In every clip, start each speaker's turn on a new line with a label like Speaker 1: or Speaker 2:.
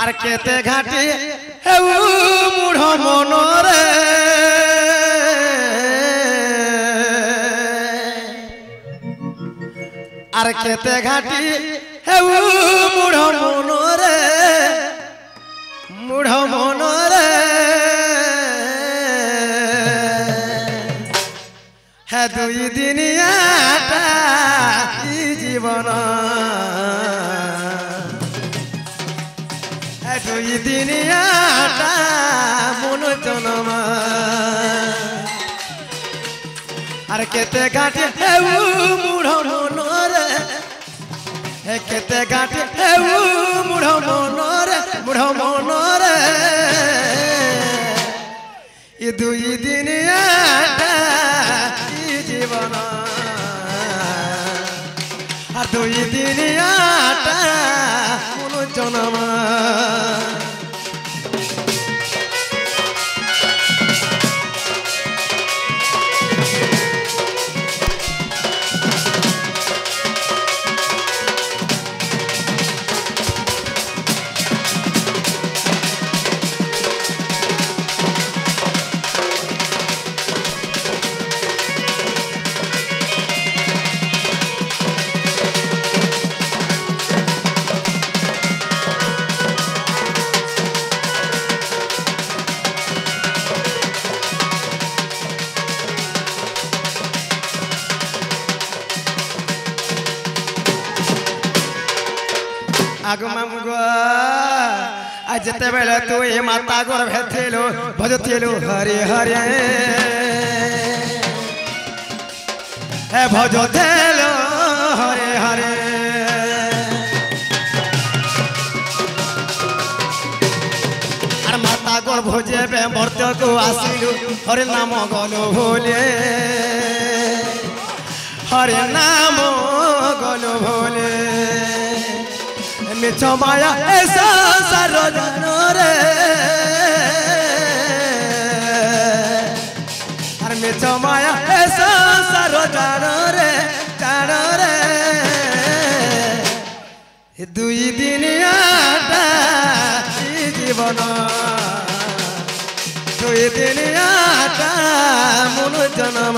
Speaker 1: আর কেতে ঘাটি হেউ মুঢ় মনরে আর কেতে ঘাটি হেউ মুঢ় মনরে মুঢ় মনরে হে দুই দিনিয়াটা জীবন হে দুই দিনিয়াটা মন জনম আর কেতে ঘাটি হেউ মুঢ় মনরে হে কেতে ঘাটি হেউ মুঢ় মনরে ই দুই দিনিয়াটা জীবন আর দুই দিনিয়াটা মন জনম आगो मामुगो आज जते बेले तू ए माता गोर भेथिलो भजतिलो हरे हरे हे भजतिलो हरे हरे आर माता गोर भोजे बे मर्त को आसिलु हरे नाम गलो भोले हरे नाम गलो भोले मिछ माया ऐसा सारो जानो रे अरे मिछ माया ऐसा सारो जानो रे दुई दिनियाटा जीवन दुई दिनियाटा मन जन्म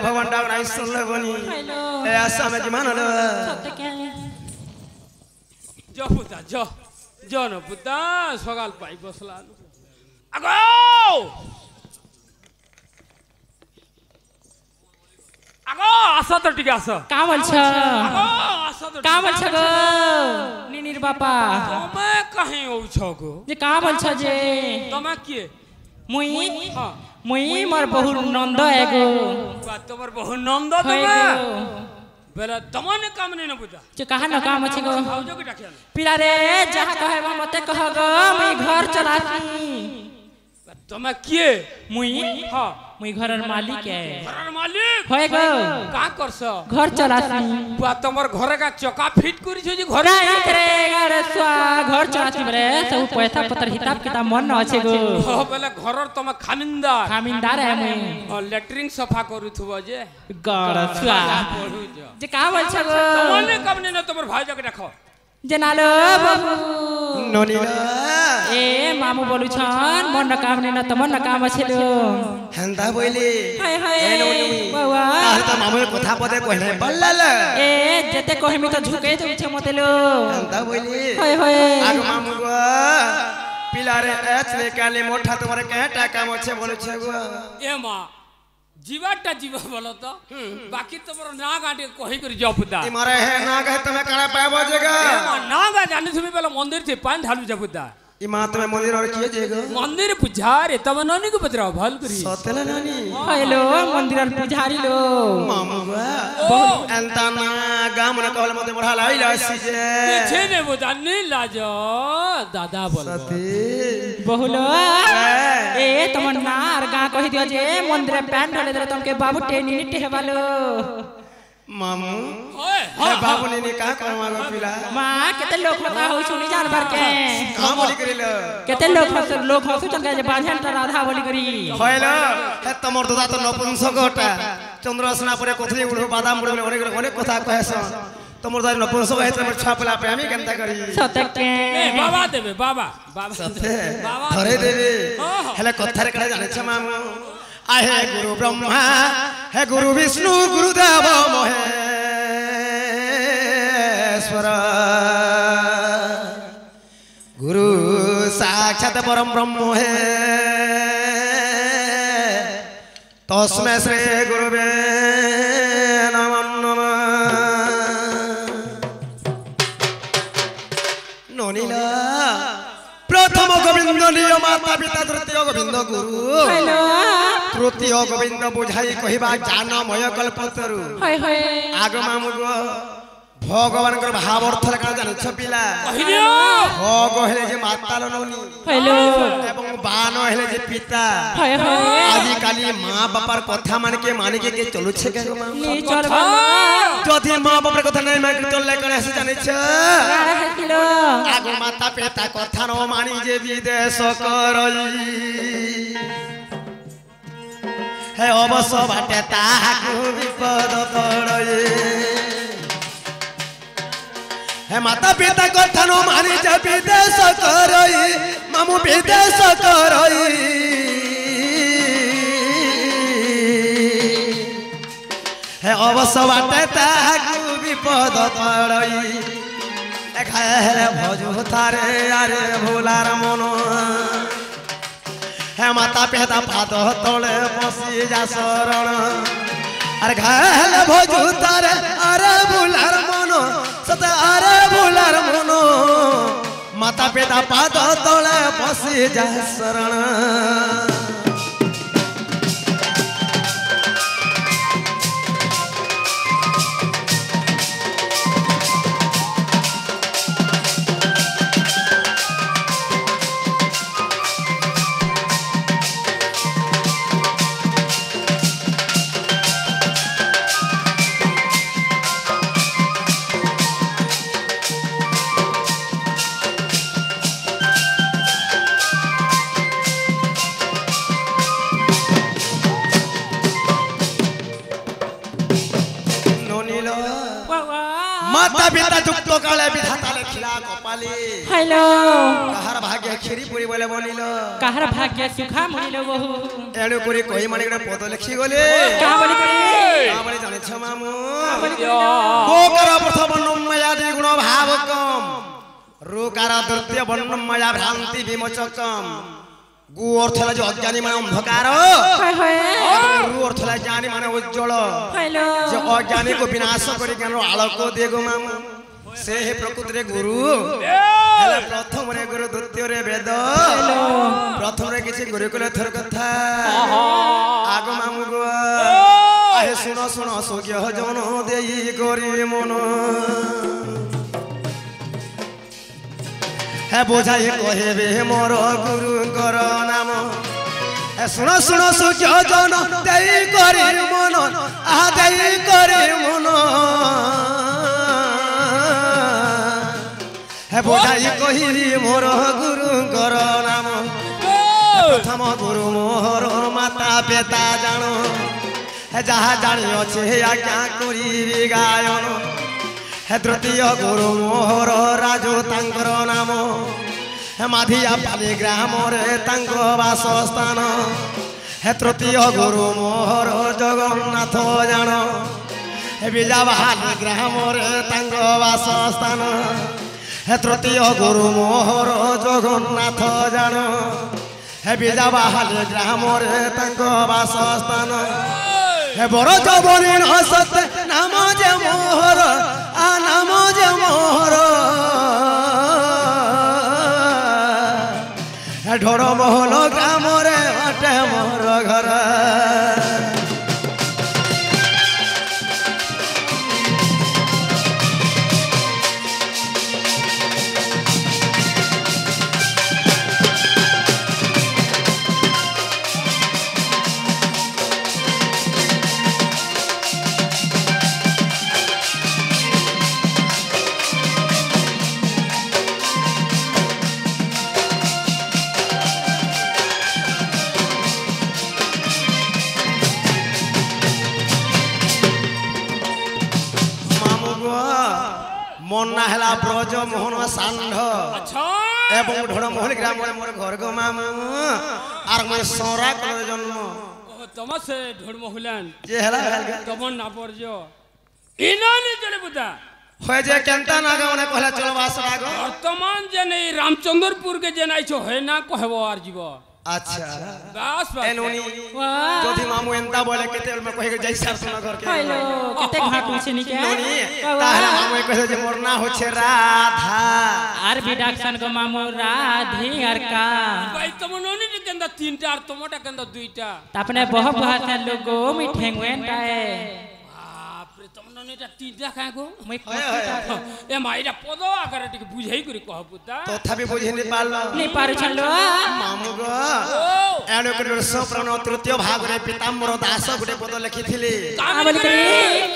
Speaker 1: भगवान डाक नाई सुन ले बनी ऐसा में जमान लो
Speaker 2: जो पुता जो न पुता सगाल पाई बसला आगो आगो आसा तो ठीक आसा
Speaker 3: का बोलछ
Speaker 2: आगो आसा तो
Speaker 3: का बोलछ गो निनिर बापा
Speaker 2: तमे कहीं हो छ गो
Speaker 3: जे का बोलछ जे
Speaker 2: तमे के
Speaker 3: मुई
Speaker 2: हां
Speaker 3: मुई मोर बहु नंद एगो
Speaker 2: बात तोर बहु नंद तमे बेला तमने काम नहीं न बुझा
Speaker 3: जे कहा न काम अछि गो
Speaker 2: आउजो के डाकिया
Speaker 3: पिला रे जहा कहबा मते कह गो मुई घर चलाती
Speaker 2: तमे के
Speaker 3: मुई
Speaker 2: हां
Speaker 3: मुई घरर मालिक है
Speaker 2: घरर मालिक
Speaker 3: होय गो
Speaker 2: का करस
Speaker 3: घर चलाती
Speaker 2: बा तमर घरे का चका फिट करी छ जे घर
Speaker 3: नहीं करे रे स्वा घर चलाती रे सब पैसा पत्र हिसाब किताब मन न अछि गो
Speaker 2: हो बेला घरर तमे
Speaker 3: खामिनदार है मुई
Speaker 2: और लेटरिंग सफा करू थबो जे
Speaker 3: गड़ स्वा जे का बोल छ गो
Speaker 2: तमने कब ने तमर भाई जके देखो
Speaker 3: जनालो बाबू
Speaker 1: नोनीला
Speaker 3: ए मामू बोलु छन मन काम ने न त मन काम छेलो
Speaker 1: हंदा बोइले
Speaker 3: हाय हाय
Speaker 1: ए नोनी
Speaker 3: बाबा
Speaker 1: तार त मामू कथा पदे कहले बल्लाल
Speaker 3: ए जते कहमी त झुके जाउ छ मतेलो
Speaker 1: हंदा बोइले
Speaker 3: हाय हाय
Speaker 1: आगो मामू गो ପିଲାରେ ଏଚରେ କାଲି ମୋଠା ତୁମର କେଟା କାମ ଅଛି ବୋଲୁଛେ ଗো
Speaker 2: ଏ ମା जीवाटा जीवा बोलो तो बाकी तुम्हारा नाग आटे कोई करी जाओ पुता
Speaker 1: तुम्हारे है नाग है तुम्हें कड़ा पाया जगह
Speaker 2: नाग आ जाने से पहले मंदिर थे पान ढालू जा पुता
Speaker 1: ई मां तुम्हें मंदिर और किए जेगा
Speaker 2: मंदिर पुजारी तब नानी को पतरा भाल करी
Speaker 1: सतेला नानी
Speaker 3: हेलो मंदिर और पुजारी लो
Speaker 1: मामा एंता ना गाम न कहल मते बढ़ा लाई लासी जे
Speaker 2: छे ने बुता नी लाजो दादा बोल
Speaker 1: सती
Speaker 3: बहुलो ए तमन नार गा कहि दियो जे मंदिर पैन ढले दे तुमके बाबू टेनी निटे हेबालो
Speaker 1: मामू
Speaker 2: ओए
Speaker 1: हे बाबू ने का करवा गो पिला
Speaker 3: मां केते लोग होता हो सुनी जान बार के
Speaker 1: का बोली करिलो
Speaker 3: केते लोग हसु चल जे बाझन त राधा बोली करी
Speaker 1: होइलो हे तमर दादा तो नपुंसकटा चंद्रसना परे कोथली उड़ो बादाम उड़ो अनेक कथा कहस तमर दादा नपुंसक है तमर छापला पे हामी केनता करी
Speaker 3: सतके
Speaker 2: ए बाबा देबे बाबा बाबा
Speaker 1: धरे देबे हेले कथारे कड़ा जाने छ मामू आहे गुरु ब्रह्मा हे गुरु विष्णु गुरुदेव महेश्वर गुरु साक्षात परम ब्रह्म है तस्मै श्री गुरुवे नमः नोनीला प्रथम गोविंद निय माता पिता तृतीय गोविंद गुरु
Speaker 3: हेलो
Speaker 1: तृतीय गोविंद बुझाई कहवा जानमय कल्पतरु
Speaker 3: हाय हाय
Speaker 1: आग मामु गो भगवान भाव अर्थ लगा जान पिला
Speaker 2: कहियो
Speaker 1: भोग हेले जे माता नोनी
Speaker 3: हेलो
Speaker 1: एवं बान हेले जे पिता
Speaker 3: हाय हाय
Speaker 1: आजि काली मां बापार कथा मान के चलु छे के मां
Speaker 3: नी चल
Speaker 1: जदि मां बापार कथा नै मान के चलले करे से जाने छ
Speaker 3: हेलो
Speaker 1: आग माता पिता कथा न मानी जे विदेश करई हे अवश्य बाटे ताहाकु विपद पड़े हे माता पिता कथा न मानी जे विदेश करई मामू विदेश करई हे अवश्य बाटे ताहाकु विपद पड़ई एखारे भजो तारे आरे भोलार मनो हे माता पिता पाद तले बसी जा शरण अरे घाल भजो तारे अरे भोलार मनो सत अरे भोलार मनो माता पिता पाद तले बसी जा शरण माता पिता जुक्त काले विधाता लिखिला कपाली
Speaker 3: हेलो
Speaker 1: कहार भाग्य खीरी पूरी बोले बोलिलो
Speaker 3: कहार भाग्य सुखा मुनिलो बहु
Speaker 1: एणु करी कोई माने पद लिखि गले
Speaker 3: का बोली करी
Speaker 1: का बोली जाने छ मामू गोकर प्रथम नमया द्विगुण भाव कम रोकार द्वितीय वर्णम माया भ्रांति विमोचकम गु अर्थ जो अज्ञानी माने अंधकार
Speaker 3: हाय हाय
Speaker 1: रु अर्थ ज्ञानी माने उज्जवल
Speaker 3: हेलो
Speaker 1: जो अज्ञानी को विनाश करी ज्ञान आलोक देगो मामू से हे प्रकृति रे गुरु हेले प्रथम रे गुरु द्वितीय रे वेद प्रथम रे किछि गुरुकुल थर कथा आगो मामू गो आहे सुनो सुनो सोग्य जन देई करी मन हे बोझाई कहबे मोर गुरुଙ୍କର नाम हे सुनो सुनो सोग्य जन देई करी मन आ देई करी मन हे बोझाई कहिली मोर गुरुଙ୍କର नाम प्रथम गुरु मोहर माता पिता जानो हे जहा जानी अच्छे आज्ञा करी गायन हे तृतीय गुरु मोहर राजो तांकर नाम हे माधिया पाली ग्राम रे तांको वासस्थान हे तृतीय गुरु मोहर जगन्नाथ जान हे बिजाबाहाली ग्राम रे तांको वासस्थान হে তৃতীয় গুরু মোহর জগন্নাথ জাণ হে বিজা বাহালে গ্রামরে তাঙ্ক বাসস্থান হে বড় জবনী সত্য নাম যে মোহর আ নাম যে মোহর হে ঢোর মহল গ্রামরে অটে মোর ঘর মন্না হেলা ব্রজ মোহন ষাণ্ড এবং ঢোড়মহল গ্রাম মোর ঘর গো মামু আর মই সরা কল জন্ম
Speaker 2: তোমার সে ঢোড়মহলান
Speaker 1: যে হেলা
Speaker 2: তোমার না পড়জ ইনানি চলে বুদা
Speaker 1: হয় যে কেনতা না গা মানে কহলা চল বাস রাগ
Speaker 2: বর্তমান যে নেই রামচন্দ্রপুর কে যে নাইছো হয় না কহব আর জীব
Speaker 1: আচ্ছা
Speaker 2: বাস বাস
Speaker 1: এনুনি
Speaker 3: वाह
Speaker 1: যদি মামু এন্তা বলে কেতে মে কহে যাই সারসন ঘর কে
Speaker 3: हेलो कितने घाट उसे नहीं क्या
Speaker 1: নুনি তাহলে মামু কহে যে মোর না হচ্ছে রাধা
Speaker 3: आर भी डाक्सन को मामू राधे और का
Speaker 2: ভাই তোমার ননি কেন্দা তিনটা আর তোমারটা কেন্দা দুইটা
Speaker 3: अपने बहुत बहुत से लोगों में ठेंगवेन टाए
Speaker 2: বাপরে তোমার ননিটা তিনটা খায় গো
Speaker 3: मैं
Speaker 2: এ মাইরা পদ আকারে টিকে বুঝাই করে কহ পুতা
Speaker 1: তথাপি বুঝিনি পারল
Speaker 3: नहीं पारू चलो
Speaker 1: মামু গো
Speaker 2: ও
Speaker 1: এনে করে সপ্রাণ তৃতীয় ভাগরে পিতাম্বর দাস গুটে পদ লিখিছিলি
Speaker 3: बोली करी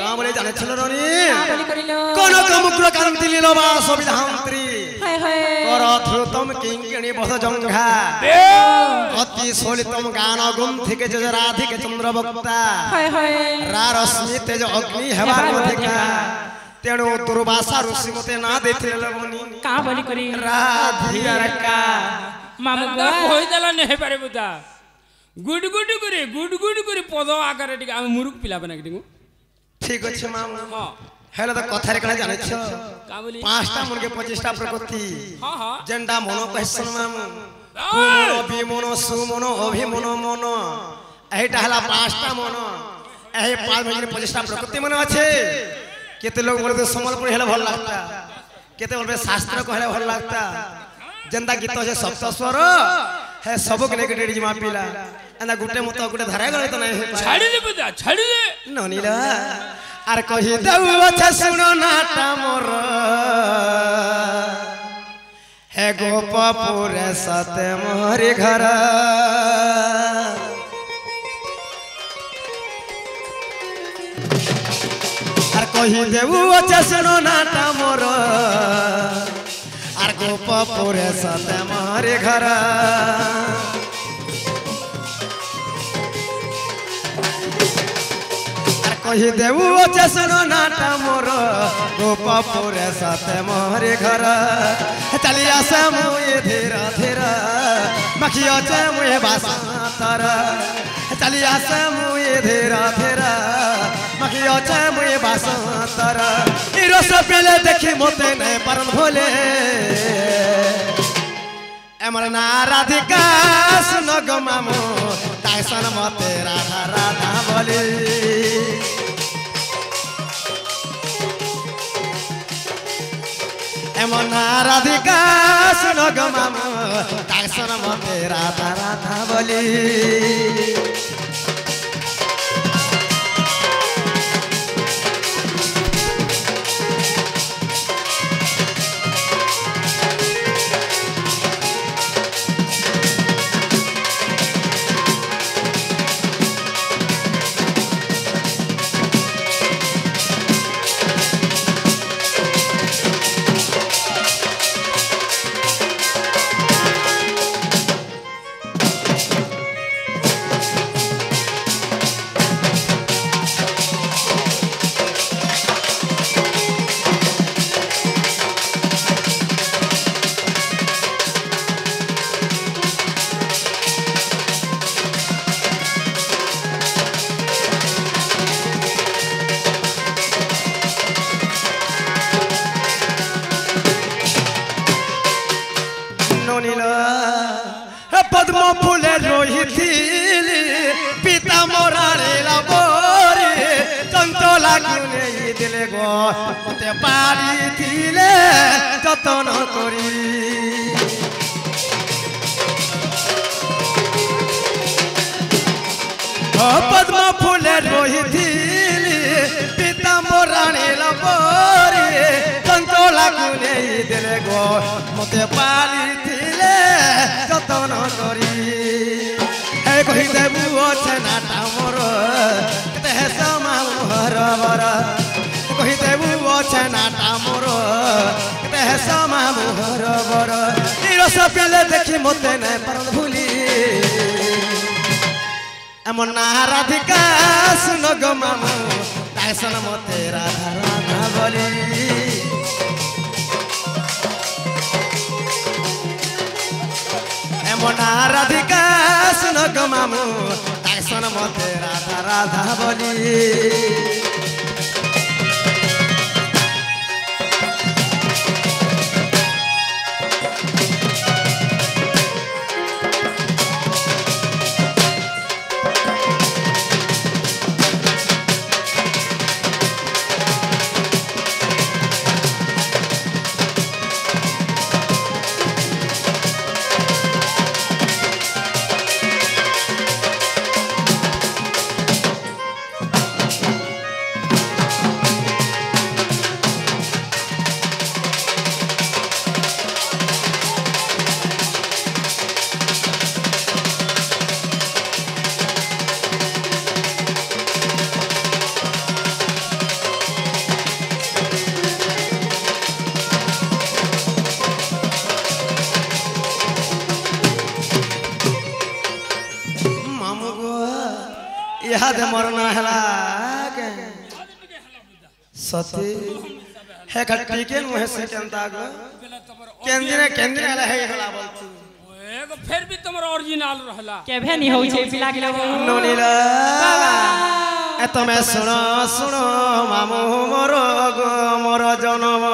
Speaker 1: কা বলে জানেছিল রনি
Speaker 3: बोली करी लो
Speaker 1: কনক মুকুর কান্তি লীলবা সবিধান্ত্রী
Speaker 3: हाय हाय
Speaker 1: করথুতম কিঙ্কিণী বধ জঙ্ঘা অতি সলিতম গান গুন্থিকে যে রাধিকে চন্দ্রবক্তা
Speaker 3: हाय हाय
Speaker 1: রারশ্মি তেজ অগ্নি হেবা অধিকা তেণু দুর্বাসা ঋষি মতে না দেখলে লবণী
Speaker 3: कहाँ बोली करी
Speaker 1: রাধিয়ার কা
Speaker 3: मामू
Speaker 2: না
Speaker 3: गो
Speaker 2: কই দেলা নেহে পারে বুতা গুড করে পদ আকারে টিকে আমি মুরুক পিলাবে না কিটিঙ্গু
Speaker 1: ঠিক আছে মামু
Speaker 2: হ্যাঁ
Speaker 1: হেলে তো কথারে কেন জানেছ
Speaker 2: কা বলি
Speaker 1: পাঁচটা মুরগে 25টা প্রকৃতি
Speaker 2: হ্যাঁ হ্যাঁ
Speaker 1: যেন্ডা মনো কহসন মামু
Speaker 2: ওই!
Speaker 1: অভিমন সুমন অভিমন মন এইটা হলা পাঁচটা মন এই পাঁচ ভাগের 25টা প্রকৃতি মনে আছে কেতে লোক বলবে সম্বলপুর হেলে ভাল লাগতা কেতে বলবে শাস্ত্র কহলে ভাল লাগতা যেন্তা গীত আছে সপ্তস্বর হে সবক নেগেটিভ জিমা পিলা এনা গুটে মতো গুটে ধারা গলে তো নাই
Speaker 2: ছাড়ি দে বুতা ছাড়ি দে
Speaker 1: ননিলা আর কহি দেউ আছে শুনো নাটা মোর হে গোপপুরে সতে মোরি ঘর আর কহি দেউ আছে শুনো নাটা মোর আর গোপপুরে সতে মোরি ঘর কহি দেউ আছে শুনো নাটা মোর গোপপুরে সতে মোরি ঘর চালি আসে মুই ধীরা ধীরা মাখি আছে মুই বাসাতর চালি আসে মুই ধীরা ধীরা মাখি আছে মুই বাসাতর ই রস পেলে দেখি মতে নে পারন ভোলে এমন না রাধিকা শুন গো মামু তাইসন মতে রাধা রাধা বলি এমন না রাধিকা শুন গো মামু তাইসন মতে রাধা রাধা বলি মতে পারিছিলে যতন করি পদ্ম ফুলে রহিথিলি পিতাম্বরাণীর পরি চঞ্চলাকু নেই দেলে গো মতে পারিছিলে যতন করি হে কহিদেবু অছে নাটা মোর কেতে হেসমা মোহর বর কহিদেবু অছে নাটা মোর কেতে হেসমা মোহর বর রস পিলে দেখি মতে নাই পারন ভুলি এমন না রাধিকা শুন গো মামু তাই শোন মতে রাধা রাধা বলি এমন না রাধিকা শুন গো মামু তাই শোন মতে রাধা রাধা বলি इहादे मरना हला के सती हे खट्टी के मुहे से केंता गो केंदिने हला हे हला बोलती
Speaker 2: एगो फिर भी तमर ओरिजिनल रहला
Speaker 3: केभे नि होई छै पिला गेलो
Speaker 1: नोनीला ए तमे सुनो सुनो मामू मोर गो मोर जनम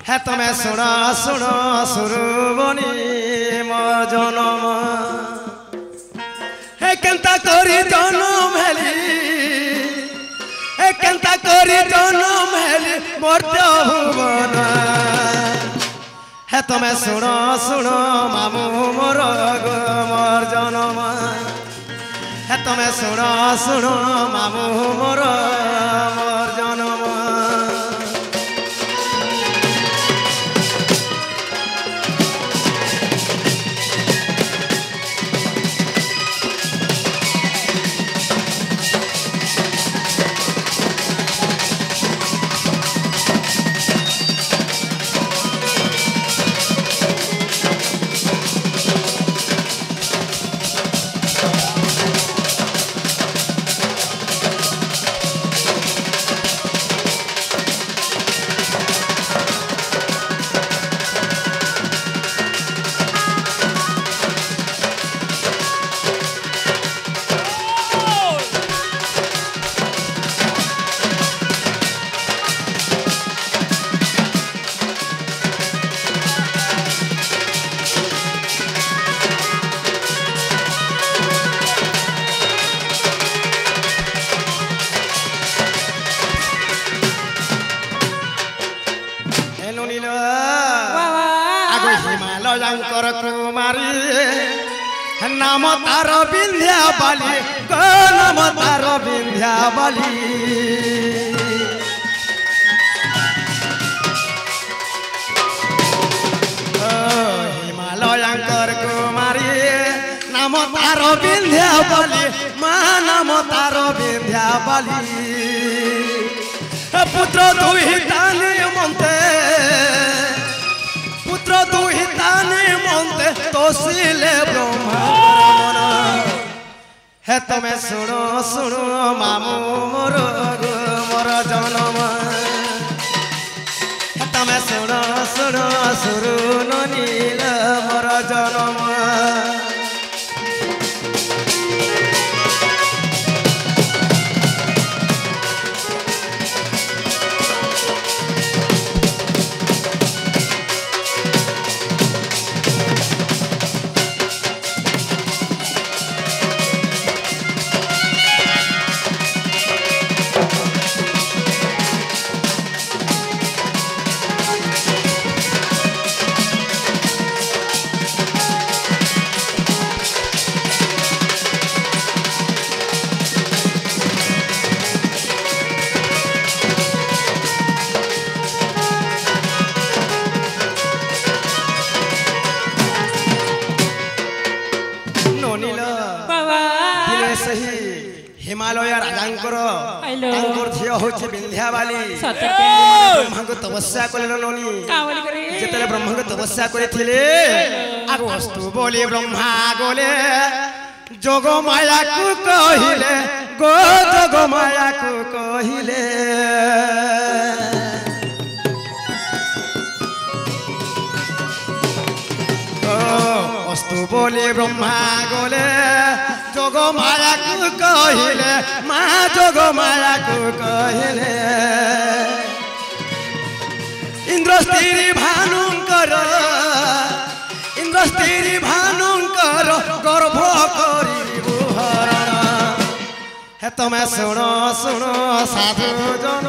Speaker 1: हे तमे सुनो सुनो सुरबनी मोर जनम केंता करी जनम हेली केंता करी जनम हेली मोर भुवन हे तमे सुनो सुनो मामू मोर गो मोर जनम हे तमे सुनो सुनो मामू मोर मोर जनम हिमालयंकर कुमारी नाम तार विंध्या बाली नाम तार विंध्या बाली हिमालयंकर कुमारी नाम तार विंध्या बाली मां नाम तार विंध्या बाली पुत्र दुहितानी मन्ते पुत्र दुहितानी मन्ते तोषिले ब्रह्मा हे तमे सुनो सुनो मामू मोर मोर जनम हे तमे सुनो सुनो सुरु नील मोर जनम हिमालय राजांकर
Speaker 3: हेलो।
Speaker 1: तांकर झियो होचे विंध्यावाली
Speaker 3: सतके
Speaker 1: ब्रह्मा को तपस्या कले नोनी
Speaker 3: का बोली करे
Speaker 1: जेतले ब्रह्मा को तपस्या करिथिले आगो वस्तु बोली ब्रह्मा गोले जोग माया को कहिले गो जोग माया को कहिले वस्तु बोले ब्रह्मा गोले जोग माया को कहिले मा जोग माया को कहिले इंद्र स्त्री भानुंकर गर्भ करी हरण हे तमें सुनो सुनो साधु जन